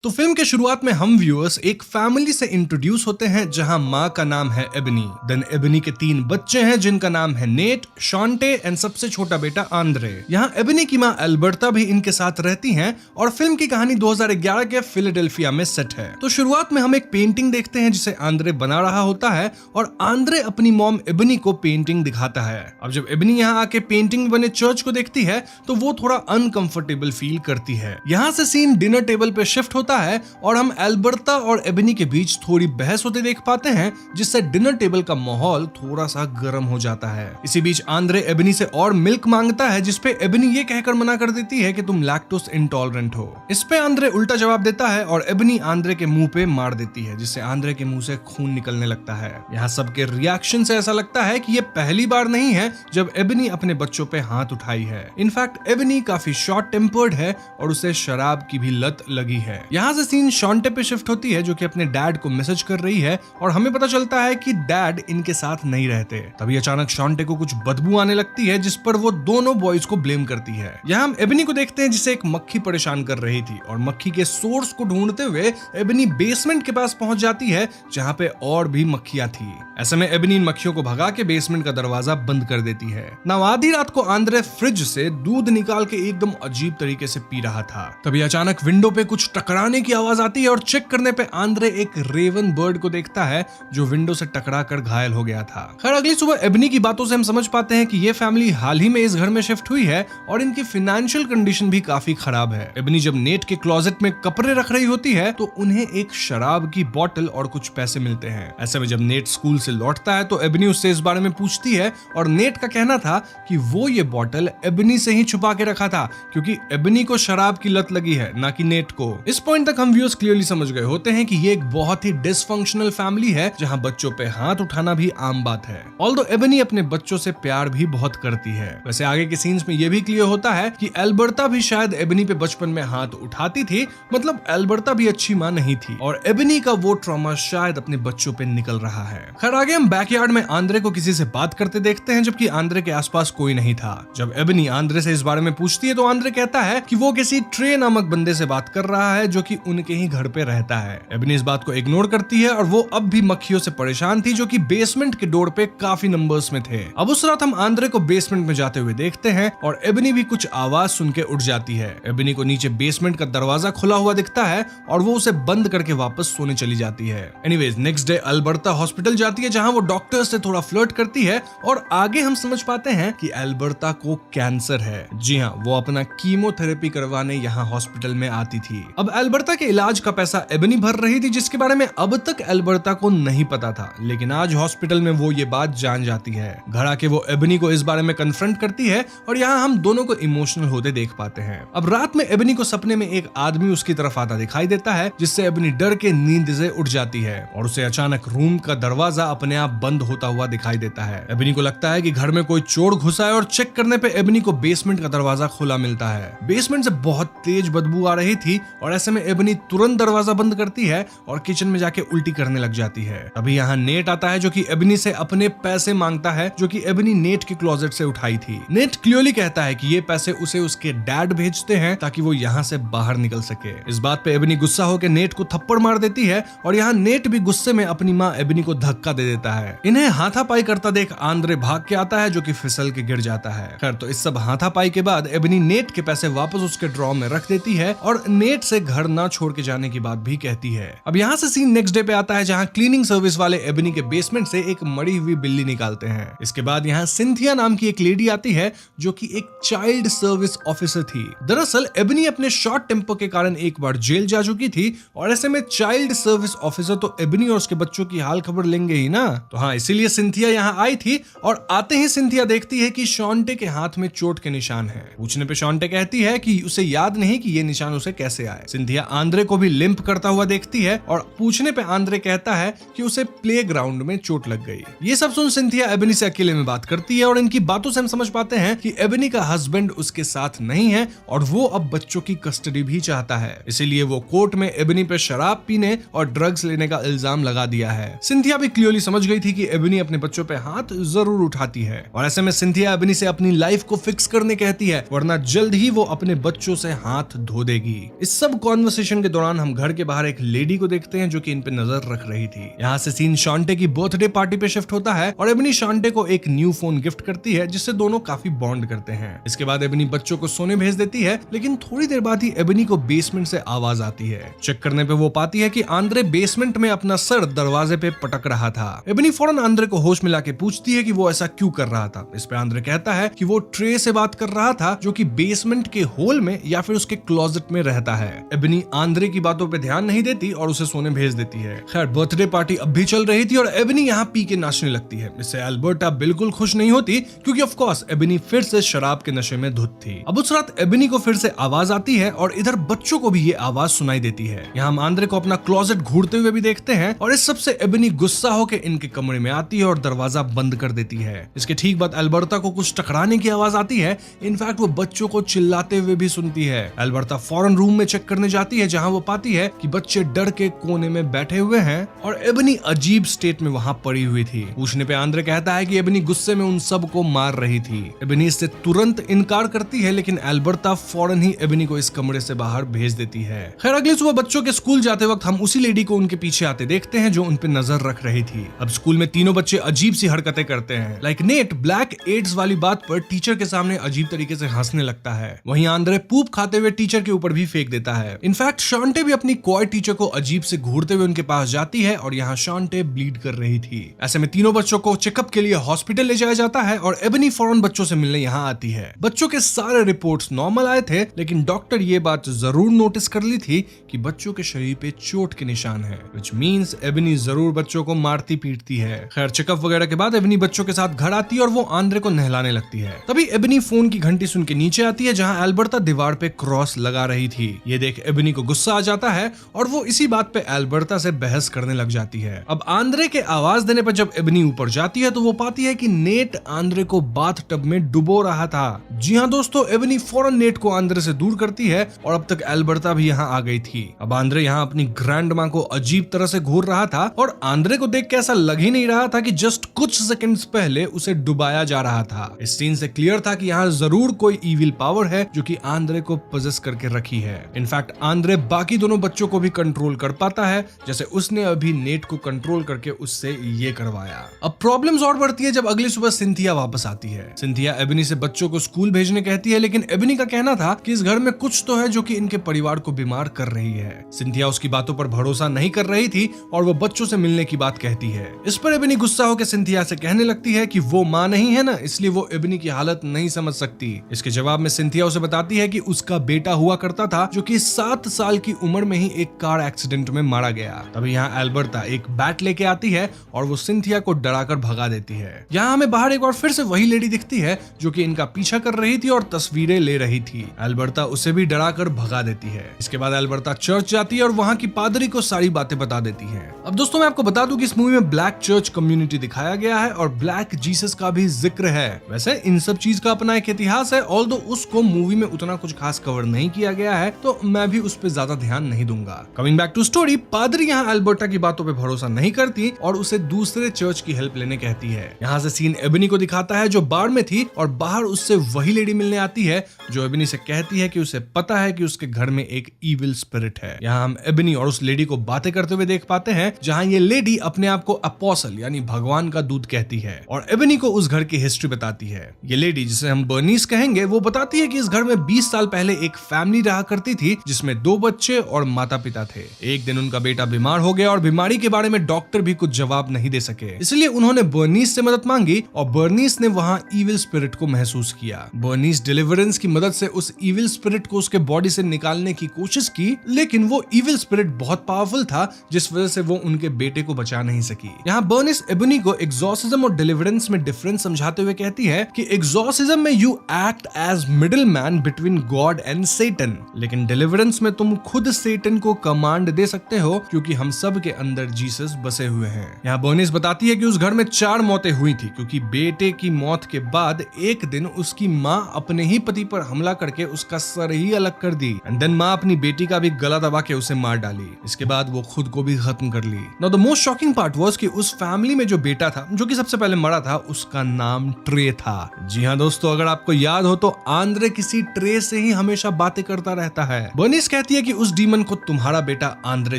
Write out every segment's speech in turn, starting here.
तो फिल्म के शुरुआत में हम व्यूअर्स एक फैमिली से इंट्रोड्यूस होते हैं जहां माँ का नाम है एबनी। देन एबनी के 3 बच्चे हैं जिनका नाम है नेट, शॉन्टे एंड सबसे छोटा बेटा आंद्रे। यहाँ एबनी की माँ एल्बर्टा भी इनके साथ रहती हैं और फिल्म की कहानी 2011 के फिलाडेल्फिया में सेट है। तो शुरुआत में हम एक पेंटिंग देखते हैं जिसे आंद्रे बना रहा होता है और आंद्रे अपनी मॉम एबनी को पेंटिंग दिखाता है। अब जब एबनी यहाँ आके पेंटिंग बने चर्च को देखती है तो वो थोड़ा अनकंफर्टेबल फील करती है। यहाँ से सीन डिनर टेबल पे शिफ्ट होता है और हम एल्बर्टा और एबनी के बीच थोड़ी बहस होते देख पाते हैं जिससे डिनर टेबल का माहौल थोड़ा सा गर्म हो जाता है। इसी बीच आंद्रे एबनी से और मिल्क मांगता है जिसपे एबनी ये कहकर मना कर देती है कि तुम लैक्टोज इंटॉलरेंट हो। इस पे आंद्रे उल्टा जवाब देता है और एबनी आंद्रे के मुंह पे मार देती है जिससे आंद्रे के मुंह से खून निकलने लगता है। यहाँ सबके रिएक्शन से ऐसा लगता है कि ये पहली बार नहीं है जब एबनी अपने बच्चों पे हाथ उठाई है। इनफैक्ट एबनी काफी शॉर्ट टेम्पर्ड है और उसे शराब की भी लत लगी है। यहाँ से सीन शॉन्टे पे शिफ्ट होती है जो कि अपने डैड को मैसेज कर रही है और हमें पता चलता है कि डैड इनके साथ नहीं रहते। तभी अचानक शॉन्टे को कुछ बदबू आने लगती है जिस पर वो दोनों बॉयज को ब्लेम करती है। यहाँ हम एबनी को देखते हैं जिसे एक मक्खी परेशान कर रही थी और मक्खी के सोर्स को ढूंढते हुए एबनी बेसमेंट के पास पहुंच जाती है जहाँ पे और भी मक्खियां थी। ऐसे में एबनी इन मक्खियों को भगा के बेसमेंट का दरवाजा बंद कर देती है। ना आधी रात को आंद्रे फ्रिज से दूध निकाल के एकदम अजीब तरीके से पी रहा था। तभी अचानक विंडो पे कुछ टकराने की आवाज आती है और चेक करने पे आंद्रे एक रेवन बर्ड को देखता है जो विंडो से टकरा कर घायल हो गया था। खैर अगली सुबह एबनी की बातों से हम समझ पाते हैं कि ये फैमिली हाल ही में इस घर में शिफ्ट हुई है और इनकी फाइनेंशियल कंडीशन भी काफी खराब है। एबनी जब नेट के क्लोजेट में कपड़े रख रही होती है तो उन्हें एक शराब की बोतल और कुछ पैसे मिलते हैं। ऐसे में जब नेट स्कूल से लौटता है तो एबनी उससे इस बारे में पूछती है और नेट का कहना था कि वो ये बोतल एबनी से ही छुपा के रखा था क्योंकि एबनी को शराब की लत लगी है ना कि नेट को। इस पॉइंट तक हम व्यूअर्स क्लियरली समझ गए होते हैं कि ये एक बहुत ही डिसफंक्शनल फैमिली है जहां बच्चों पे हाथ उठाना भी आम बात है। ऑल्दो एबनी अपने बच्चों से प्यार भी बहुत करती है। वैसे आगे के सीन्स में ये भी क्लियर होता है कि एल्बर्टा भी शायद एबनी पे बचपन में हाथ उठाती थी, मतलब एल्बर्टा भी अच्छी माँ नहीं थी और एबनी का वो ट्रॉमा शायद अपने बच्चों पे निकल रहा है। खैर आगे हम बैकयार्ड में आंद्रे को किसी से बात करते देखते हैं जबकि आंद्रे के आसपास कोई नहीं था। जब एबनी आंद्रे से इस बारे में पूछती है तो आंद्रे कहता है कि वो किसी ट्रे नामक बंदे से बात कर रहा है जो कि उनके ही घर पे रहता है। एबनी इस बात को इग्नोर करती है और वो अब भी मक्खियों से परेशान थी जो कि बेसमेंट के डोर पे काफी नंबर्स में थे। अब उस रात हम आंद्रे को बेसमेंट में जाते हुए देखते हैं और एबनी भी कुछ आवाज सुन के उठ जाती है। एबनी को नीचे बेसमेंट का दरवाजा खुला हुआ दिखता है और वो उसे बंद करके वापस सोने चली जाती है। Anyways next day Alberta hospital जाती है जहां वो डॉक्टर से थोड़ा फ्लर्ट करती है और आगे हम समझ पाते हैं कि एल्बर्टा को कैंसर है। जी हाँ, वो अपना कीमोथेरेपी करवाने यहाँ हॉस्पिटल में आती थी। अब एल्बर्टा के इलाज का पैसा एबनी भर रही थी जिसके बारे में अब तक एल्बर्टा को नहीं पता था, लेकिन आज हॉस्पिटल में वो ये बात जान जाती है। घर आके वो एबनी को इस बारे में कन्फ्रंट करती है और यहाँ हम दोनों को इमोशनल होते देख पाते हैं। अब रात में एबनी को सपने में एक आदमी उसकी तरफ आता दिखाई देता है जिससे एबनी डर के नींद से उठ जाती है और उसे अचानक रूम का दरवाजा अपने आप बंद होता हुआ दिखाई देता है। एबनी को लगता है कि घर में कोई चोर घुसा है और चेक करने पे एबनी को बेसमेंट का दरवाजा खुला मिलता है। बेसमेंट से बहुत तेज बदबू आ रही थी और ऐसे में एबनी तुरंत दरवाजा बंद करती है और किचन में जाके उल्टी करने लग जाती है। अभी यहाँ नेट आता है जो कि एबनी से अपने पैसे मांगता है जो कि एबनी नेट के क्लोजेट से उठाई थी। नेट क्लियरली कहता है कि ये पैसे उसे उसके डैड भेजते हैं ताकि वो यहाँ से बाहर निकल सके। इस बात पे एबनी गुस्सा होकर नेट को थप्पड़ मार देती है और यहाँ नेट भी गुस्से में अपनी माँ एबनी को धक्का दे देता है। इन्हें हाथापाई करता देख आंद्रे भाग के आता है जो कि फिसल के गिर जाता है। खैर तो इस सब हाथापाई के बाद एबनी नेट के पैसे वापस उसके ड्रॉ में रख देती है और नेट से घर ना छोड़ के जाने की बात भी कहती है। अब यहाँ से सीन नेक्स्ट डे पे आता है जहाँ क्लीनिंग सर्विस वाले एबनी के बेसमेंट से एक मरी हुई बिल्ली निकालते हैं। इसके बाद यहाँ सिंथिया नाम की एक लेडी आती है जो कि एक चाइल्ड सर्विस ऑफिसर थी। दरअसल एबनी अपने शॉर्ट टेम्पर के कारण एक बार जेल जा चुकी थी और ऐसे में चाइल्ड सर्विस ऑफिसर तो एबनी और उसके बच्चों की हाल खबर लेंगे ही ना। तो हाँ, इसीलिए सिंथिया यहाँ आई थी और आते ही सिंथिया देखती है कि शॉन्टे के हाथ में चोट के निशान है। पूछने पे शॉन्टे कहती है कि उसे याद नहीं कि ये निशान उसे कैसे आए। सिंथिया आंद्रे को भी लिंप करता हुआ देखती है और पूछने पे आंद्रे कहता है कि उसे प्लेग्राउंड में चोट लग गई। ये सब सुन सिंथिया एबनी से अकेले में बात करती है और इनकी बातों से हम समझ पाते हैं कि एबनी का हस्बैंड उसके साथ नहीं है और वो अब बच्चों की कस्टडी भी चाहता है। इसीलिए वो कोर्ट में एबनी पे शराब पीने और ड्रग्स लेने का इल्जाम लगा दिया है। सिंथिया भी क्लियरली समझ गई थी कि एबनी अपने बच्चों पे हाथ जरूर उठाती है और ऐसे में सिंथिया एबनी से अपनी लाइफ को फिक्स करने कहती है वरना जल्द ही वो अपने बच्चों से हाथ धो देगी। इस सब कॉन्वर्सेशन कन्वर्सेशन के दौरान हम घर के बाहर एक लेडी को देखते हैं जो कि इन पे नजर रख रही थी। यहाँ से सीन शॉन्टे की बर्थडे पार्टी पे शिफ्ट होता है और एबनी शॉन्टे को एक न्यू फोन गिफ्ट करती है जिससे दोनों काफी बॉन्ड करते हैं। इसके बाद एबनी बच्चों को सोने भेज देती है, लेकिन थोड़ी देर बाद ही एबनी को बेसमेंट से आवाज आती है। चेक करने पे वो पाती है कि आंद्रे बेसमेंट में अपना सर दरवाजे पे पटक रहा था। एबनी फौरन आंद्रे को होश मिला के पूछती है कि वो ऐसा क्यों कर रहा था। इस पे आंद्रे कहता है कि वो ट्रे से बात कर रहा था जो कि बेसमेंट के होल में या फिर उसके क्लोजेट में रहता है। एबनी आंद्रे की बातों पे ध्यान नहीं देती और उसे सोने भेज देती है। खैर बर्थडे पार्टी अब भी चल रही थी और एबनी यहाँ पी के नाचने लगती है। इससे एल्बर्टा बिल्कुल खुश नहीं होती क्योंकि ऑफ कोर्स एबनी फिर से शराब के नशे में धुत थी। अब उस रात एबनी को फिर से आवाज आती है और इधर बच्चों को भी ये आवाज सुनाई देती है। यहाँ हम आंद्रे को अपना क्लोजेट घूरते हुए भी देखते हैं और इस सबसे एबनी गुस्सा होकर इनके कमरे में आती है और दरवाजा बंद कर देती है। इसके ठीक बाद एल्बर्टा को कुछ टकराने की आवाज आती है। इनफैक्ट वो बच्चों को चिल्लाते हुए भी सुनती है। एल्बर्टा फौरन रूम में चेक करने जाती है जहाँ वो पाती है कि बच्चे डर के कोने में बैठे हुए हैं और एबनी अजीब स्टेट में वहाँ पड़ी हुई थी। पूछने पे आंद्रे कहता है कि एबनी गुस्से में उन सब को मार रही थी। एबनी इससे तुरंत इनकार करती है, लेकिन एल्बर्टा फौरन ही एबनी को इस कमरे से बाहर भेज देती है। खैर अगली सुबह बच्चों के स्कूल जाते वक्त हम उसी लेडी को उनके पीछे आते देखते हैं जो उन पे नजर रख रही थी। अब स्कूल में तीनों बच्चे अजीब सी हरकतें करते हैं। लाइक नेट ब्लैक एड्स वाली बात पर टीचर के सामने अजीब तरीके से हंसने लगता है। वहीं आंद्रे पूप खाते हुए टीचर के ऊपर भी फेंक देता है। इनफैक्ट शॉन्टे भी अपनी क्वाय टीचर को अजीब से घूरते हुए उनके पास जाती है और यहाँ शॉन्टे ब्लीड कर रही थी। ऐसे में तीनों बच्चों को चेकअप के लिए हॉस्पिटल ले जाया जाता है और एबनी फौरन बच्चों से मिलने यहाँ आती है। बच्चों के सारे रिपोर्ट्स नॉर्मल आए थे, लेकिन डॉक्टर ये बात जरूर नोटिस कर ली थी कि बच्चों के शरीर पे चोट के निशान है, व्हिच मींस एबनी जरूर बच्चों को मारती पीटती है। खैर चेकअप वगैरह के बाद एबनी बच्चों के साथ घर आती है और वो आंद्रे को नहलाने लगती है। तभी एबनी फोन की घंटी सुन के नीचे आती है जहाँ एल्बर्टा दीवार पे क्रॉस लगा रही थी। ये देख एबनी को गुस्सा आ जाता है और वो इसी बात पे एल्बर्टा से बहस करने लग जाती है। अब आंद्रे के आवाज देने पर जब एबनी ऊपर जाती है तो वो पाती है कि नेट आंद्रे को बाथ टब में डुबो रहा था। जी हाँ दोस्तों, एबनी फौरन नेट को आंद्रे से दूर करती है और अब तक एल्बर्टा भी यहाँ आ गई थी। अब आंद्रे यहाँ अपनी ग्रैंड माँ को अजीब तरह से घूर रहा था और आंद्रे को देख के ऐसा लग ही नहीं रहा था कि जस्ट कुछ सेकंड्स पहले उसे डुबाया जा रहा था। इस सीन से क्लियर था कि यहाँ जरूर कोई इविल पावर है जो कि आंद्रे को पोजेस करके रखी है। इनफैक्ट आंद्रे बाकी दोनों बच्चों को भी कंट्रोल कर पाता है, जैसे उसने अभी नेट को कंट्रोल करके उससे ये करवाया। अब प्रॉब्लम्स और बढ़ती है जब अगली सुबह सिंथिया वापस आती है। सिंथिया एबनी से बच्चों को स्कूल भेजने कहती है, लेकिन एबनी का कहना था कि इस घर में कुछ तो है जो कि इनके परिवार को बीमार कर रही है। सिंथिया उसकी बातों पर भरोसा नहीं कर रही थी और वो बच्चों से मिलने की बात कहती है। इस पर एबनी गुस्सा होकर सिंथिया से कहने लगती है कि वो माँ नहीं है ना, इसलिए वो एबनी की हालत नहीं समझ सकती। इसके जवाब में सिंथिया उसे बताती है कि उसका बेटा हुआ करता था जो कि 7 साल की उम्र में ही एक कार एक्सीडेंट में मारा गया। तभी यहाँ एल्बर्टा एक बैट लेके आती है और वो सिंथिया को डराकर भगा देती है। यहाँ हमें बाहर एक और फिर से वही लेडी दिखती है जो कि इनका पीछा कर रही थी और तस्वीरें ले रही थी। एल्बर्टा उसे भी डराकर भगा देती है। इसके बाद एल्बर्टा चर्च जाती है और वहाँ की पादरी को सारी बातें बता देती है। अब दोस्तों मैं आपको बता दूं कि इस मूवी में ब्लैक चर्च कम्युनिटी दिखाया गया है और ब्लैक जीसस का भी जिक्र है। वैसे इन सब चीज का अपना एक इतिहास है, ऑल्दो उसको मूवी में उतना कुछ खास कवर नहीं किया गया है, तो मैं भी उस पर ज्यादा ध्यान नहीं दूंगा। कमिंग बैक टू स्टोरी, पादरी यहाँ एल्बर्टा की बातों पे भरोसा नहीं करती और उसे दूसरे चर्च की हेल्प लेने कहती है। यहाँ से सीन एबनी को दिखाता है जो बार में थी और बाहर उससे वही लेडी मिलने आती है जो एबनी से कहती है कि उसे पता है कि उसके घर में एक इविल स्पिरिट है। यहाँ हम एबनी और उस लेडी को बातें करते हुए देख पाते हैं जहाँ ये लेडी अपने आप को अपोस्टल यानी भगवान का दूत कहती है और एबनी को उस घर की हिस्ट्री बताती है। ये लेडी जिसे हम बर्नीस कहेंगे वो बताती है कि इस घर में 20 साल पहले एक फैमिली रहा करती थी जिसमें 2 बच्चे और माता पिता थे। एक दिन उनका बेटा बीमार हो गया और बीमारी के बारे में डॉक्टर भी कुछ जवाब नहीं दे सके, इसलिए उन्होंने बर्नीस से मदद मांगी और बर्नीस ने वहाँ इविल स्पिरिट को महसूस किया। बर्नीस डिलीवरेंस की मदद से उस इविल स्पिरिट को उसके बॉडी से निकालने की कोशिश की, लेकिन वो इविल स्पिरिट बहुत पावरफुल था जिस वजह से वो उनके बेटे को बचा नहीं सकी। यहाँ बर्नीस एबनी को एक्सॉर्सिज्म और डिलीवरेंस में डिफरेंस समझाते हुए कहती है कि एक्सॉर्सिज्म में you act as middle man between God and Satan, लेकिन डिलीवरेंस में तुम खुद सेटन को कमांड दे सकते हो क्योंकि हम सब के अंदर जीसस बसे हुए हैं। यहाँ बर्नीस बताती है कि उस घर में 4 मौतें हुई थी क्योंकि बेटे की मौत के बाद एक दिन उसकी माँ अपने ही पति पर हमला करके उसका सर ही अलग कर दी एंड देन माँ अपनी बेटी का भी गला दबा के उसे मार डाली। इसके बाद वो खुद को भी खत्म कर ली। Now the most shocking part was कि उस फैमिली में जो बेटा था जो कि सबसे पहले मरा था उसका नाम ट्रे था। जी हाँ दोस्तों, अगर आपको याद हो तो आंद्रे किसी ट्रे से ही हमेशा बातें करता रहता है। बर्नीस कहती कहती है कि उस डीमन को तुम्हारा बेटा आंद्रे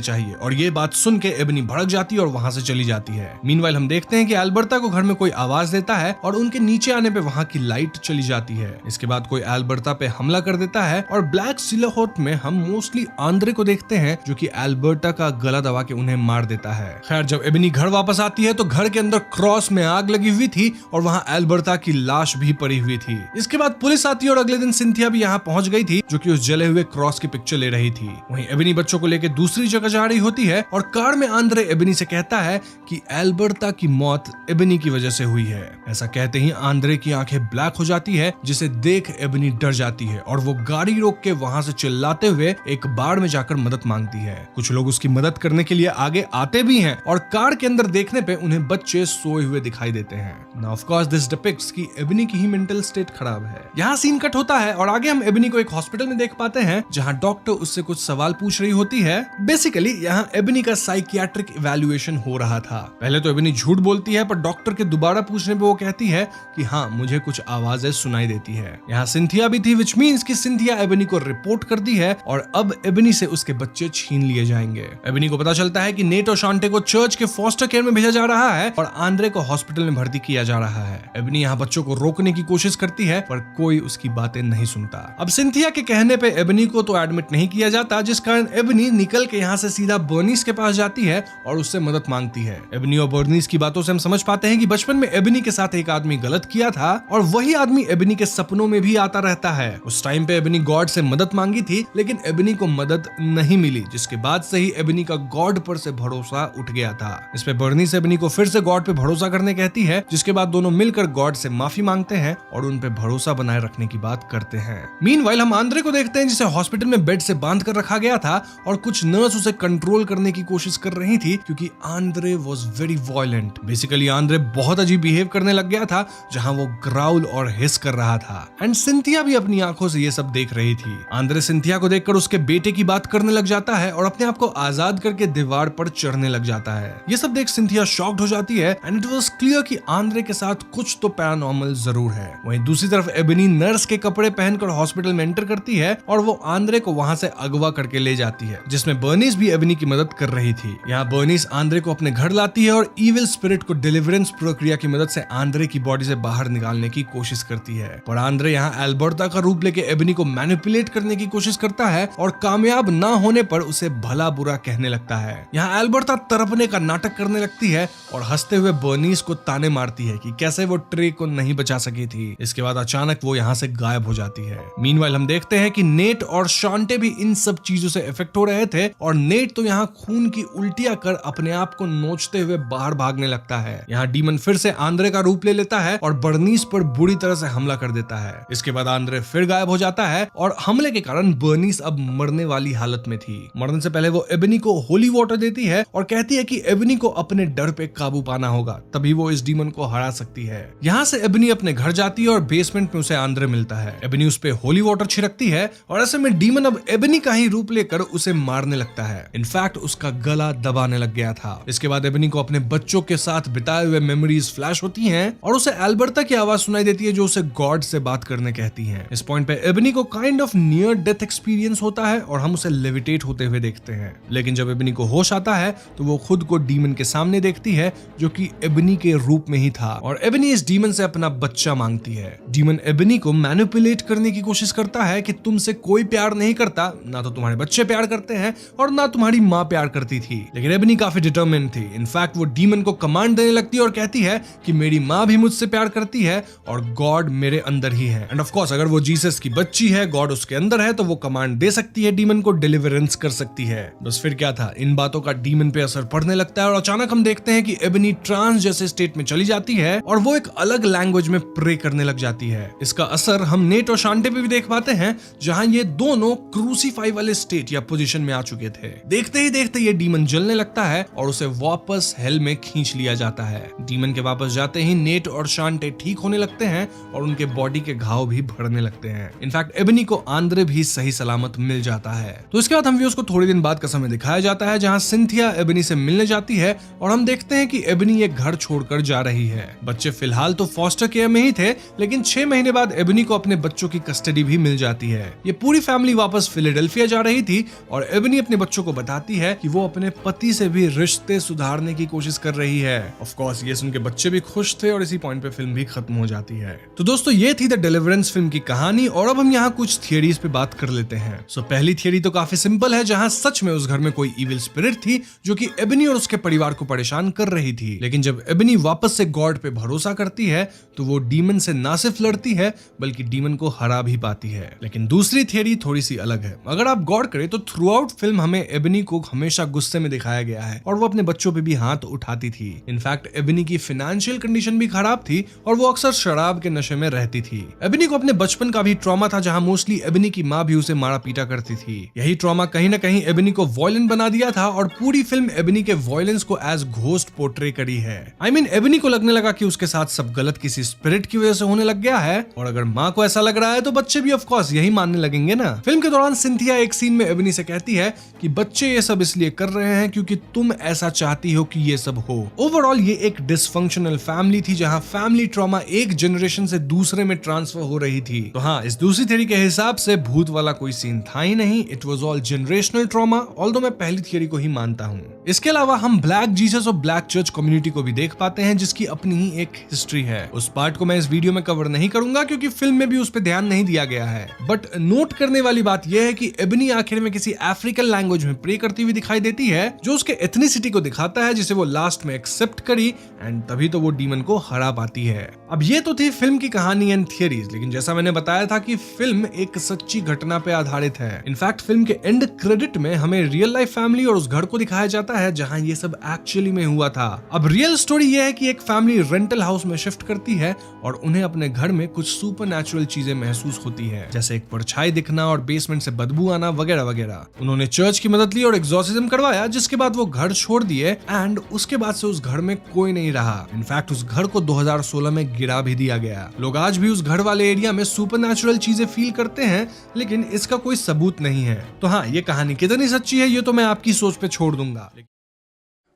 चाहिए और ये बात सुन के एबनी भड़क जाती है और वहां से चली जाती है। मीनवाइल हम देखते हैं कि एल्बर्टा को घर में कोई आवाज देता है और उनके नीचे आने पे वहां की लाइट चली जाती है। इसके बाद कोई एल्बर्टा पे हमला कर देता है और ब्लैक सिलहट में हम मोस्टली आंद्रे को देखते हैं जो कि एल्बर्टा का गला दबा के उन्हें मार देता है। खैर जब एबनी घर वापस आती है तो घर के अंदर क्रॉस में आग लगी हुई थी और वहां एल्बर्टा की लाश भी पड़ी हुई थी। इसके बाद पुलिस आती है और अगले दिन सिंथिया भी यहाँ पहुंच गई थी जो कि उस जले हुए क्रॉस की पिक्चर ले रही थी। वहीं एबनी बच्चों को लेकर दूसरी जगह जा रही होती है और कार में आंद्रे एबनी से कहता है कि एल्बर्टा की मौत एबनी की वजह से हुई है। ऐसा कहते ही आंद्रे की आंखें ब्लैक हो जाती है जिसे देख एबनी डर जाती है और वो गाड़ी रोक के वहां से चिल्लाते हुए एक बाड़ में जाकर मदद मांगती है। कुछ लोग उसकी मदद करने के लिए आगे आते भी हैं और कार के अंदर देखने पे उन्हें बच्चे सोए हुए दिखाई देते हैं। Now of course this depicts कि एबनी की ही मेंटल स्टेट खराब है। यहाँ सीन कट होता है और आगे हम एबनी को एक हॉस्पिटल में देख पाते हैं जहाँ डॉक्टर उससे कुछ सवाल पूछ रही होती है। बेसिकली यहाँ एबनी का साइकियाट्रिक इवैल्यूएशन हो रहा था। पहले तो एबनी झूठ बोलती है पर डॉक्टर के दोबारा पूछने पे वो कहती है कि हाँ मुझे कुछ आवाजें सुनाई देती है। यहाँ सिंथिया भी थी विच मीन्स कि सिंथिया एबनी को रिपोर्ट कर दी है और अब एबनी से उसके बच्चे छीन लिए जाएंगे। एबनी को पता चलता है कि नेट और शॉन्टे को चर्च के फॉस्टर केयर में भेजा जा रहा है और आंद्रे को हॉस्पिटल में भर्ती किया जा रहा है। एबनी यहाँ बच्चों को रोकने की कोशिश करती है पर कोई उसकी बातें नहीं सुनता। अब सिंथिया के कहने पे एबनी को तो एडमिट नहीं किया जाता जिस कारण एबनी निकल के यहाँ से सीधा बर्नीस के पास जाती है और उससे मदद मांगती है। एबनी और बर्नीस की बातों से हम समझ पाते हैं कि बचपन में एबनी के साथ एक आदमी गलत किया था और वही आदमी एबनी के सपनों में भी आता रहता है। उस टाइम पे एबनी गॉड से मदद मांगी थी लेकिन एबनी को मदद नहीं मिली जिसके बाद से ही एबनी का गॉड पर से भरोसा उठ गया था। इस पे बर्नीस एबनी को फिर से गॉड पे भरोसा करने कहती है जिसके बाद दोनों मिलकर गॉड से माफी मांगते हैं और उन पे भरोसा बनाए रखने की बात करते हैं। मीनवाइल हम आंद्रे को देखते हैं जिसे हॉस्पिटल में बेड से बांध कर रखा गया था और कुछ नर्स उसे कंट्रोल करने की कोशिश कर रही थी क्योंकि Andre was very violent. Basically Andre बहुत अजीब बिहेव करने लग गया था जहां वो ग्राउल और हिस कर रहा था एंड सिंथिया भी अपनी आंखों से ये सब देख रही थी। आंद्रे सिंथिया को देखकर उसके बेटे की बात करने लग जाता है और अपने आप को आजाद करके दीवार पर चढ़ने लग जाता है। ये सब देख सिंथिया शॉक्ड हो जाती है एंड इट वाज क्लियर कि आंद्रे के साथ कुछ तो पैरानॉर्मल जरूर है। वहीं दूसरी तरफ एबनी नर्स के कपड़े पहनकर हॉस्पिटल में एंटर करती है और वो आंद्रे को वहां से अगवा करके ले जाती है जिसमें बर्नीस भी एबनी की मदद कर रही थी। यहाँ बर्नीस आंद्रे को अपने घर लाती है और इविल स्पिरिट को डिलीवरेंस प्रक्रिया की मदद से आंद्रे की बॉडी से बाहर निकालने की कोशिश करती है। पर आंद्रे यहाँ एल्बर्टा का रूप लेके एबनी को मैनिपुलेट करने की कोशिश करता है और कामयाब ना होने पर उसे भला बुरा कहने लगता है। यहाँ एल्बर्टा तड़पने का नाटक करने लगती है और हंसते हुए बर्नीस को ताने मारती है कि कैसे वो ट्रे को नहीं बचा सकी थी। इसके बाद अचानक वो यहाँ से गायब हो जाती है। मीनवाइल हम देखते हैं कि नेट और शॉन्टे भी इन सब चीजों से इफेक्ट हो रहे थे और नेट तो यहाँ खून की उल्टियां कर अपने आप को नोचते हुए बाहर भागने लगता है। यहाँ डीमन फिर से आंद्रे का रूप ले लेता है और बर्नीस पर बुरी तरह से हमला कर देता है। इसके बाद आंद्रे फिर गायब हो जाता है और हमले के कारण बर्नीस अब मरने वाली हालत में थी। मरने से पहले वो एबनी को होली वाटर देती है और कहती है कि एबनी को अपने डर पे काबू पाना होगा तभी वो इस डीमन को हरा सकती है। यहाँ से एबनी अपने घर जाती है और बेसमेंट में उसे आंद्रे मिलता है। एबनी उस पे होली वाटर छिड़कती है और ऐसे में डीमन अब एबनी का ही रूप लेकर उसे मारने लगता है। इनफैक्ट उसका गला दबाने लग गया था। इसके बाद एबनी को अपने बच्चों के साथ बिताए हुए मेमोरीज फ्लैश होती हैं और उसे एल्बर्टा की आवाज सुनाई देती है जो उसे गॉड से बात करने कहती है। इस पॉइंट पे एबनी को kind of near death experience होता है और हम उसे लेविटेट होते हुए देखते हैं। लेकिन जब एबनी को होश आता है तो वो खुद को डीमन के सामने देखती है जो कि एबनी के रूप में ही था और एबनी इस डीमन से अपना बच्चा मांगती है। डीमन एबनी को मैनिपुलेट करने की कोशिश करता है कि तुमसे कोई प्यार नहीं करता, ना तो तुम्हारे बच्चे प्यार करते हैं और ना तुम्हारी माँ प्यार करती थी। लेकिन एबनी काफी डिटरमिन्ड थी। इनफैक्ट वो डीमन को कमांड देने लगती है और कहती है कि मेरी माँ भी मुझसे प्यार करती है और गॉड मेरे अंदर ही है। एंड ऑफ कोर्स अगर वो जीसस की बच्ची है, गॉड उसके अंदर है, तो वो कमांड दे सकती है, डीमन को डिलीवरेंस कर सकती है। बस फिर क्या था, इन बातों का डीमन पे असर पड़ने लगता है और अचानक हम देखते हैं कि एबनी ट्रांस जैसे स्टेट में चली जाती है और वो एक अलग लैंग्वेज में प्रे करने लग जाती है। इसका असर हम नेट और शांटे पे भी देख पाते हैं जहां ये दोनों क्रूसीफाई वाले स्टेट या पोजीशन में आ चुके थे। देखते ही देखते ये डीमन जलने लगता है और उसे वापस हेल में खींच लिया जाता है। डीमन के वापस जाते ही नेट और शांटे ठीक होने लगते हैं और उनके बॉडी के घाव भी भरने लगते हैं। इनफैक्ट एबनी को आंद्रे भी सही सलामत मिल जाता है। तो इसके बाद हम व्यूअर्स को थोड़ी दिन बाद का समय दिखाया जाता है जहां सिंथिया एबनी से मिलने जाती है और हम देखते हैं कि एबनी ये घर छोड़कर जा रही है। बच्चे फिलहाल तो फॉस्टर केयर में ही थे लेकिन 6 महीने बाद एबनी को अपने बच्चों की कस्टडी भी मिल जाती है। ये पूरी फैमिली वापस फिलाडेल्फिया जा रही थी और एबनी अपने बच्चों को बताती है कि वो अपने पति से भी रिश्ते सुधारने की कोशिश कर रही है। ऑफ कोर्स ये सुन के बच्चे भी खुश थे और इसी पॉइंट पे फिल्म भी खत्म हो जाती है। तो दोस्तों ये थी द डिलीवरेंस फिल्म की कहानी और अब हम यहाँ कुछ थियरीज पे बात कर लेते हैं। सो पहली थियरी तो काफी सिंपल है, जहाँ सच में उस घर में कोई इविल स्पिरिट थी जो कि एबनी और उसके परिवार को परेशान कर रही थी। लेकिन जब एबनी वापस से गॉड पे भरोसा करती है तो वो डीमन से ना सिर्फ लड़ती है बल्कि डीमन को हरा भी पाती है। लेकिन दूसरी थियरी थोड़ी सी अलग है। अगर आप गौर करें तो थ्रू आउट फिल्म हमें एबनी को हमेशा गुस्से में दिखाया गया है और वो अपने बच्चों पे भी हाथ उठाती थी। इनफैक्ट एबनी की फाइनेंशियल कंडीशन भी खराब थी और वो अक्सर शराब के नशे में रहती थी। एबनी को अपने बचपन का भी ट्रॉमा था, जहां मोस्टली एबनी की माँ भी उसे मारा पीटा करती थी। यही ट्रॉमा कहीं ना कहीं एबनी को वॉयलेंट बना दिया था और पूरी फिल्म एबनी के वॉयलेंस को एज घोस्ट पोर्ट्रे करी है। आई मीन एबनी को लगने लगा कि उसके साथ सब गलत किसी स्पिरिट की वजह से होने लग गया है और अगर माँ को ऐसा लग रहा है तो बच्चे भी ऑफ कोर्स यही मानने लगेंगे ना। फिल्म के दौरान सिंथिया एक सीन में एबनी से कहती है कि बच्चे ये सब इसलिए कर रहे हैं क्योंकि तुम ऐसा चाहती हो कि ये सब हो। ओवरऑल ये एक डिसफंक्शनल फैमिली थी जहां फैमिली ट्रॉमा एक जनरेशन से दूसरे में ट्रांसफर हो रही थी। तो हाँ, इस दूसरी थियरी के हिसाब से भूत वाला कोई सीन था ही नहीं, it was all generational trauma, although मैं पहली थियरी को ही मानता हूँ। इसके अलावा हम ब्लैक जीसस और ब्लैक चर्च कम्युनिटी को भी देख पाते हैं जिसकी अपनी ही एक हिस्ट्री है। उस पार्ट को मैं इस वीडियो में कवर नहीं करूंगा क्योंकि फिल्म में भी उस पर ध्यान नहीं दिया गया है। बट नोट करने वाली बात यह है कि एबनी आखिर में किसी अफ्रीकन लैंग्वेज में प्रे करती हुई दिखाई देती है जो उसके एथनिसिटी को दिखाता है, जिसे वो लास्ट में एक्सेप्ट करी एंड तभी तो वो डीमन को हरा पाती है। अब ये तो थी फिल्म की कहानी एंड थियरीज, लेकिन जैसा मैंने बताया था कि फिल्म एक सच्ची घटना पे आधारित है। इनफैक्ट फिल्म के एंड क्रेडिट में हमें रियल लाइफ फैमिली और उस घर को दिखाया जाता है जहां ये सब एक्चुअली में हुआ था। अब रियल स्टोरी ये है कि एक फैमिली रेंटल हाउस में शिफ्ट करती है और उन्हें अपने घर में कुछ सुपरनैचुरल चीजें महसूस होती है, जैसे एक परछाई दिखना और बेसमेंट से बदबू आना वगैरह वगैरह। उन्होंने चर्च की मदद ली और एग्जॉर्सिज्म करवाया, जिसके बाद वो घर छोड़ दिए एंड उसके बाद से उस घर में कोई नहीं रहा। इनफैक्ट उस घर को 2016 में गिरा भी दिया गया। लोग आज भी उस घर वाले एरिया में सुपरनैचुरल चीजें फील करते हैं, लेकिन इसका कोई सबूत नहीं है। तो हाँ, ये कहानी कितनी सच्ची है ये तो मैं आपकी सोच पे छोड़ दूंगा।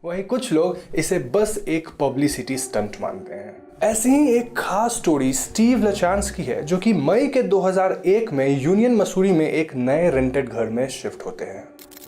वहीं कुछ लोग इसे बस एक पब्लिसिटी स्टंट मानते हैं। ऐसी ही एक खास स्टोरी स्टीव लचांस की है जो कि मई के 2001 में यूनियन मसूरी में एक नए रेंटेड घर में शिफ्ट होते हैं।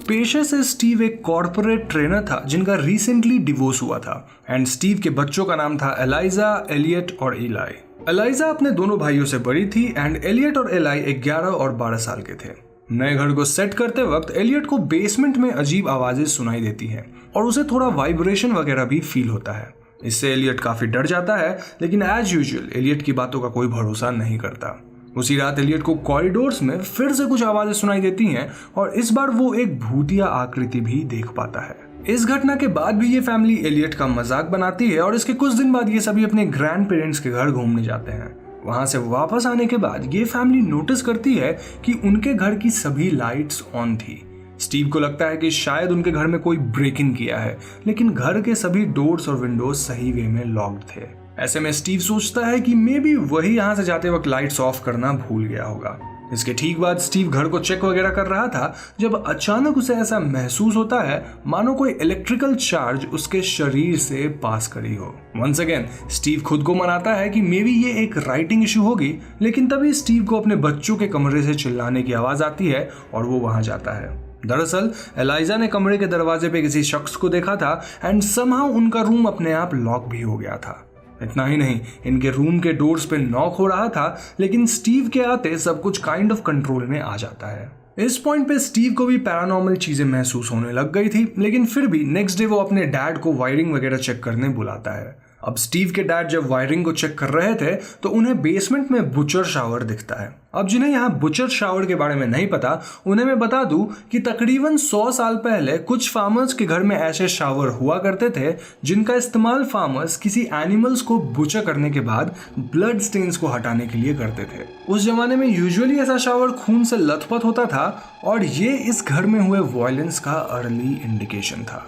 पेशे से स्टीव एक कॉर्पोरेट ट्रेनर था जिनका रिसेंटली डिवोर्स हुआ था एंड स्टीव के बच्चों का नाम था एलाइजा, एलियट और इलाई। एलाइजा अपने दोनों भाइयों से बड़ी थी एंड एलियट और इलाई 11 और 12 साल के थे। नए घर को सेट करते वक्त एलियट को बेसमेंट में अजीब आवाजें सुनाई देती हैं और उसे थोड़ा वाइब्रेशन वगैरह भी फील होता है। इससे एलियट काफी डर जाता है, लेकिन एज यूजुअल एलियट की बातों का कोई भरोसा नहीं करता। उसी रात एलियट को कॉरिडोर्स में फिर से कुछ आवाजें सुनाई देती हैं और इस बार वो एक भूतिया आकृति भी देख पाता है। इस घटना के बाद भी ये फैमिली एलियट का मजाक बनाती है और इसके कुछ दिन बाद ये सभी अपने ग्रैंड पेरेंट्स के घर घूमने जाते हैं। वहां से वापस आने के बाद ये फैमिली नोटिस करती है कि उनके घर की सभी लाइट्स ऑन थी। स्टीव को लगता है कि शायद उनके घर में कोई ब्रेक इन किया है, लेकिन घर के सभी डोर्स और विंडोज सही वे में लॉक्ड थे। ऐसे में स्टीव सोचता है कि मे बी वही यहाँ से जाते वक्त लाइट्स ऑफ करना भूल गया होगा। इसके ठीक बाद स्टीव घर को चेक वगैरह कर रहा था जब अचानक उसे ऐसा महसूस होता है मानो कोई इलेक्ट्रिकल चार्ज उसके शरीर से पास करी हो। वंस अगेन स्टीव खुद को मनाता है कि मे बी ये एक राइटिंग इशू होगी, लेकिन तभी स्टीव को अपने बच्चों के कमरे से चिल्लाने की आवाज आती है और वो वहां जाता है। दरअसल एलाइजा ने कमरे के दरवाजे पे किसी शख्स को देखा था एंड समहाउ उनका रूम अपने आप लॉक भी हो गया था। इतना ही नहीं, इनके रूम के डोर्स पे नॉक हो रहा था, लेकिन स्टीव के आते सब कुछ काइंड ऑफ कंट्रोल में आ जाता है। इस पॉइंट पे स्टीव को भी पैरानॉर्मल चीजें महसूस होने लग गई थी, लेकिन फिर भी नेक्स्ट डे वो अपने डैड को वायरिंग वगैरह चेक करने बुलाता है। अब स्टीव के डैड जब वायरिंग को चेक कर रहे थे तो उन्हें बेसमेंट में बुचर शावर दिखता है। अब जिन्हें यहाँ बुचर शावर के बारे में नहीं पता, उन्हें मैं बता दूं कि तकरीबन 100 साल पहले कुछ फार्मर्स के घर में ऐसे शावर हुआ करते थे जिनका इस्तेमाल फार्मर्स किसी एनिमल्स को बुचर करने के बाद ब्लड स्टेन्स को हटाने के लिए करते थे। उस जमाने में यूजुअली ऐसा शावर खून से लथपथ होता था और ये इस घर में हुए वायलेंस का अर्ली इंडिकेशन था।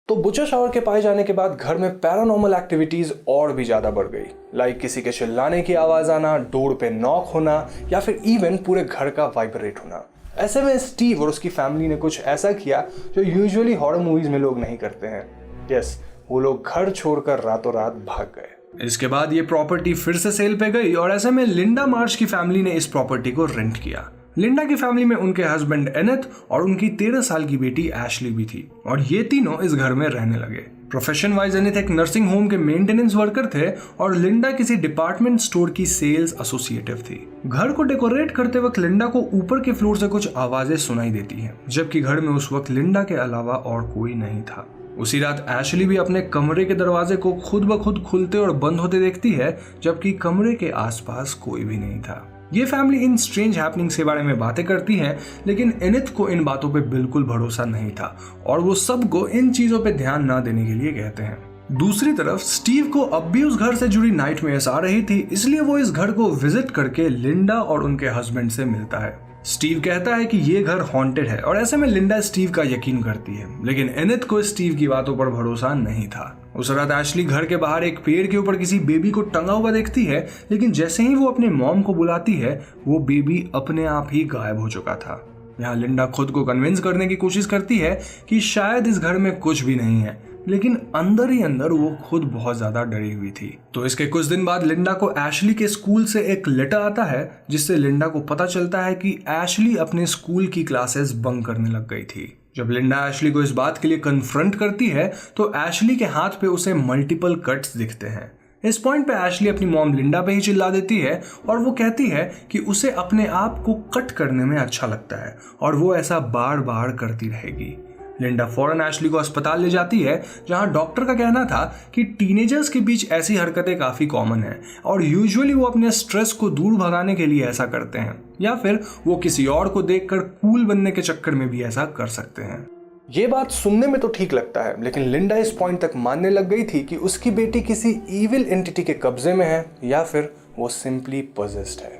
तो बुचर शावर के पाए जाने के बाद घर में पैरानॉर्मल एक्टिविटीज और भी ज्यादा बढ़ गई, लाइक किसी के चिल्लाने की आवाज आना, डोर पे नॉक होना या फिर इवन पूरे घर का वाइब्रेट होना। ऐसे में स्टीव और उसकी फैमिली ने कुछ ऐसा किया जो यूजुअली हॉरर मूवीज में लोग नहीं करते हैं। यस, वो लोग घर छोड़कर रातों रात भाग गए। इसके बाद ये प्रॉपर्टी फिर से सेल पे गई और ऐसे में लिंडा मार्श की फैमिली ने इस प्रॉपर्टी को रेंट किया। लिंडा की फैमिली में उनके हस्बैंड एनेथ और उनकी 13 साल की बेटी एशली भी थी और ये तीनों इस घर में रहने लगे। प्रोफेशन वाइज एनेथ एक नर्सिंग होम के मेंटेनेंस वर्कर थे और लिंडा किसी डिपार्टमेंट स्टोर की सेल्स एसोसिएटिव थी। घर को डेकोरेट करते वक्त लिंडा को ऊपर के फ्लोर से कुछ आवाजें सुनाई देती हैं, जबकि घर में उस वक्त लिंडा के अलावा और कोई नहीं था। उसी रात एशली भी अपने कमरे के दरवाजे को खुद ब खुद खुलते और बंद होते देखती है, जबकि कमरे के आसपास कोई भी नहीं था। ये फैमिली इन स्ट्रेंज हैपनिंग्स के बारे में बातें करती है, लेकिन एनेथ को इन बातों पे बिल्कुल भरोसा नहीं था और वो सबको इन चीजों पे ध्यान ना देने के लिए कहते हैं। दूसरी तरफ स्टीव को अब भी उस घर से जुड़ी नाइटमेयर्स आ रही थी, इसलिए वो इस घर को विजिट करके लिंडा और उनके हस्बैंड से मिलता है। स्टीव कहता है कि ये घर हॉन्टेड है और ऐसे में लिंडा स्टीव का यकीन करती है, लेकिन एनेथ को स्टीव की बातों पर भरोसा नहीं था। उस रात एशली घर के बाहर एक पेड़ के ऊपर किसी बेबी को टंगा हुआ देखती है, लेकिन जैसे ही वो अपने मॉम को बुलाती है वो बेबी अपने आप ही गायब हो चुका था। यहाँ लिंडा खुद को कन्विंस करने की कोशिश करती है कि शायद इस घर में कुछ भी नहीं है, लेकिन अंदर ही अंदर वो खुद बहुत ज्यादा डरी हुई थी। तो इसके कुछ दिन बाद लिंडा को एशली के स्कूल से एक लेटर आता है, जिससे लिंडा को पता चलता है कि एशली अपने स्कूल की क्लासेस बंक करने लग गई थी। जब लिंडा एशली को इस बात के लिए कन्फ्रंट करती है तो एशली के हाथ पे उसे मल्टीपल कट्स दिखते हैं। इस पॉइंट पे एशली अपनी मॉम लिंडा पे ही चिल्ला देती है और वो कहती है कि उसे अपने आप को कट करने में अच्छा लगता है और वो ऐसा बार बार करती रहेगी। लिंडा फौरन एशली को अस्पताल ले जाती है, जहां डॉक्टर का कहना था कि टीनेजर्स के बीच ऐसी हरकतें काफी कॉमन है और यूजुअली वो अपने स्ट्रेस को दूर भगाने के लिए ऐसा करते हैं या फिर वो किसी और को देखकर कूल बनने के चक्कर में भी ऐसा कर सकते हैं। ये बात सुनने में तो ठीक लगता है, लेकिन लिंडा इस पॉइंट तक मानने लग गई थी कि उसकी बेटी किसी इविल एंटिटी के कब्जे में है या फिर वो सिंपली पोजेस्ड है।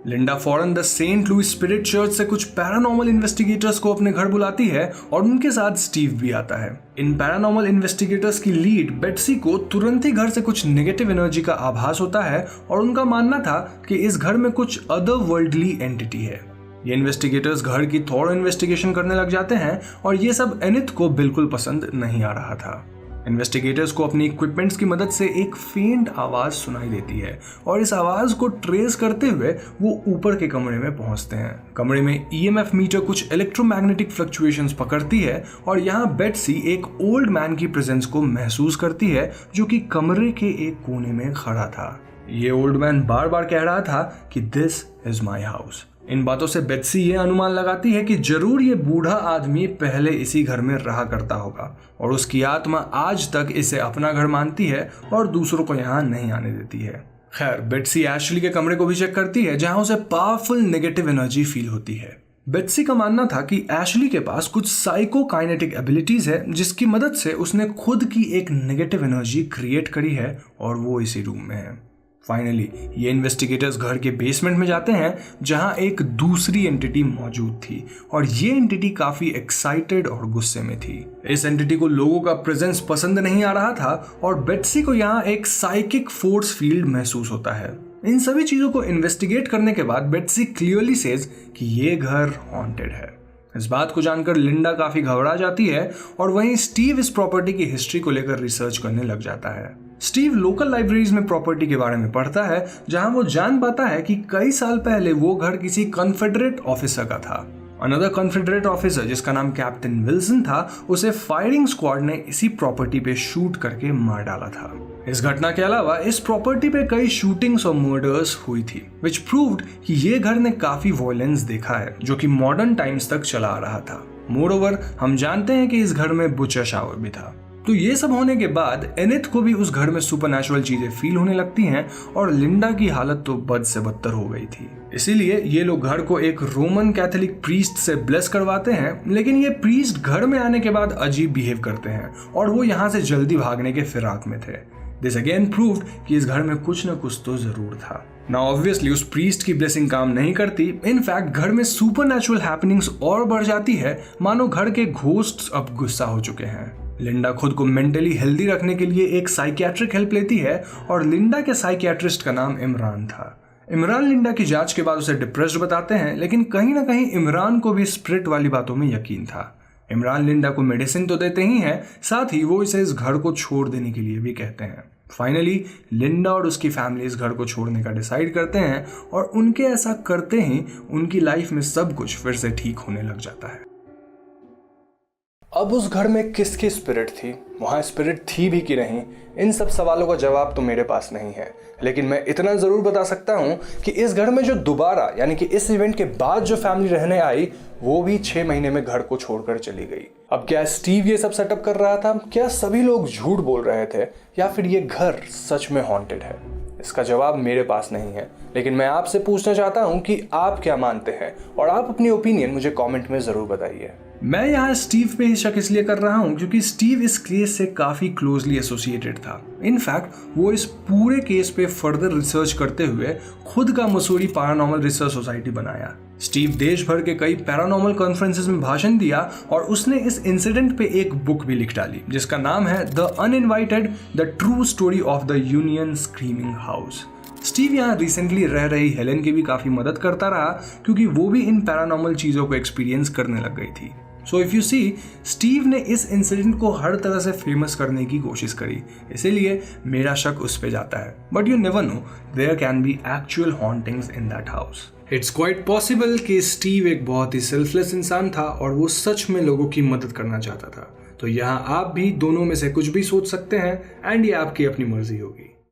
लिंडा फौरन the Saint Louis spirit church से कुछ पैरानॉर्मल इन्वेस्टिगेटर्स को अपने घर बुलाती है और उनके साथ स्टीव भी आता है। इन पैरानॉर्मल इन्वेस्टिगेटर्स की लीड बेट्सी को तुरंत ही घर से कुछ नेगेटिव एनर्जी का आभास होता है और उनका मानना था कि इस घर में कुछ अदर वर्ल्डली एंटिटी है। ये इन्वेस्टिगेटर्स घर की थोड़ा इन्वेस्टिगेशन करने लग जाते हैं और ये सब एनेथ को बिल्कुल पसंद नहीं आ रहा था। इन्वेस्टिगेटर्स को अपनी इक्विपमेंट्स की मदद से एक फेंट आवाज सुनाई देती है और इस आवाज को ट्रेस करते हुए वो ऊपर के कमरे में पहुंचते हैं। कमरे में ईएमएफ मीटर कुछ इलेक्ट्रोमैग्नेटिक फ्लक्चुएशंस पकड़ती है और यहाँ बेट्सी एक ओल्ड मैन की प्रेजेंस को महसूस करती है, जो कि कमरे के एक कोने में खड़ा था। ये ओल्ड मैन बार बार कह रहा था कि दिस इज माई हाउस। इन बातों से बेट्सी ये अनुमान लगाती है कि जरूर ये बूढ़ा आदमी पहले इसी घर में रहा करता होगा और उसकी आत्मा आज तक इसे अपना घर मानती है और दूसरों को यहाँ नहीं आने देती है। खैर, बेट्सी एशली के कमरे को भी चेक करती है, जहां उसे पावरफुल नेगेटिव एनर्जी फील होती है। बेट्सी का मानना था कि एशली के पास कुछ साइकोकाइनेटिक एबिलिटीज है, जिसकी मदद से उसने खुद की एक नेगेटिव एनर्जी क्रिएट करी है और वो इसी रूम में है। फाइनली ये इन्वेस्टिगेटर्स घर के बेसमेंट में जाते हैं, जहां एक दूसरी एंटिटी मौजूद थी और ये एंटिटी काफी एक्साइटेड और गुस्से में थी। इस एंटिटी को लोगों का प्रेजेंस पसंद नहीं आ रहा था और बेट्सी को यहाँ एक साइकिक फोर्स फील्ड महसूस होता है। इन सभी चीजों को इन्वेस्टिगेट करने के बाद बेट्सी क्लियरली सेज कि ये घर हॉन्टेड है। इस बात को जानकर लिंडा काफी घबरा जाती है और वहीं स्टीव इस प्रॉपर्टी की हिस्ट्री को लेकर रिसर्च करने लग जाता है। स्टीव लोकल लाइब्रेरीज में प्रॉपर्टी के बारे में पढ़ता है, जहां वो जान पाता है कि कई साल पहले वो घर किसी कॉन्फेडरेट ऑफिसर का था। अनदर कॉन्फेडरेट ऑफिसर, जिसका नाम कैप्टन विल्सन था, उसे फायरिंग स्क्वाड ने इसी प्रॉपर्टी पे शूट करके मार डाला था। इस घटना के अलावा इस प्रॉपर्टी पे कई शूटिंग्स और मर्डर्स हुई थी, विच प्रूव्ड कि ये घर ने काफी वॉयलेंस देखा है, जो कि मॉडर्न टाइम्स तक चला आ रहा था। मोरओवर हम जानते हैं कि इस घर में बुचर शावर भी था। तो ये सब होने के बाद एनेथ को भी उस घर में सुपरनैचुरल चीजें फील होने लगती हैं और लिंडा की हालत तो बद से बदतर हो गई थी। इसीलिए ये लोग घर को एक रोमन कैथोलिक प्रीस्ट से ब्लेस करवाते हैं, लेकिन ये प्रीस्ट घर में आने के बाद अजीब बिहेव करते हैं और वो यहाँ से जल्दी भागने के फिराक में थे। दिस अगेन प्रूव्ड कि इस घर में कुछ न कुछ तो जरूर था। नाउ ऑब्वियसली उस प्रीस्ट की ब्लेसिंग काम नहीं करती। इनफैक्ट घर में सुपरनैचुरल हैपनिंग्स और बढ़ जाती है, मानो घर के घोस्ट्स अब गुस्सा हो चुके हैं। लिंडा खुद को मेंटली हेल्दी रखने के लिए एक साइकियाट्रिक हेल्प लेती है और लिंडा के साइकियाट्रिस्ट का नाम इमरान था। इमरान लिंडा की जांच के बाद उसे डिप्रेस्ड बताते हैं, लेकिन कहीं ना कहीं इमरान को भी स्पिरिट वाली बातों में यकीन था। इमरान लिंडा को मेडिसिन तो देते ही हैं, साथ ही वो इसे इस घर को छोड़ देने के लिए भी कहते हैं। फाइनली लिंडा और उसकी फैमिली इस घर को छोड़ने का डिसाइड करते हैं और उनके ऐसा करते ही उनकी लाइफ में सब कुछ फिर से ठीक होने लग जाता है। अब उस घर में किसकी स्पिरिट थी, वहां स्पिरिट थी भी कि नहीं, इन सब सवालों का जवाब तो मेरे पास नहीं है, लेकिन मैं इतना जरूर बता सकता हूं कि इस घर में जो दोबारा यानी कि इस इवेंट के बाद जो फैमिली रहने आई वो भी 6 महीने में घर को छोड़कर चली गई। अब क्या स्टीव ये सब सेटअप कर रहा था, क्या सभी लोग झूठ बोल रहे थे, या फिर ये घर सच में हॉन्टेड है? इसका जवाब मेरे पास नहीं है, लेकिन मैं आपसे पूछना चाहता हूं कि आप क्या मानते हैं और आप अपनी ओपिनियन मुझे कमेंट में जरूर बताइए। मैं यहाँ स्टीव पे ही शक इसलिए कर रहा हूँ क्योंकि स्टीव इस केस से काफी क्लोजली एसोसिएटेड था। इनफैक्ट वो इस पूरे केस पे फर्दर रिसर्च करते हुए खुद का मसूरी पैरानॉर्मल रिसर्च सोसाइटी बनाया। स्टीव देश भर के कई पैरानॉर्मल कॉन्फ्रेंसेस में भाषण दिया और उसने इस इंसिडेंट पे एक बुक भी लिख डाली जिसका नाम है the uninvited the true story of the union screaming house. Steve यहाँ रिसेंटली रह रही हेलेन की भी काफी मदद करता रहा क्योंकि वो भी इन पैरानॉर्मल चीजों को एक्सपीरियंस करने लग गई थी। So if you see, Steve ने इस इंसिडेंट को हर तरह से फेमस करने की कोशिश करी, इसीलिए मेरा शक उस पे जाता है। But you never know, there can be actual hauntings in that house. It's quite possible कि स्टीव एक बहुत ही सेल्फलेस इंसान था और वो सच में लोगों की मदद करना चाहता था। तो यहाँ आप भी दोनों में से कुछ भी सोच सकते हैं एंड ये आपकी अपनी मर्जी होगी।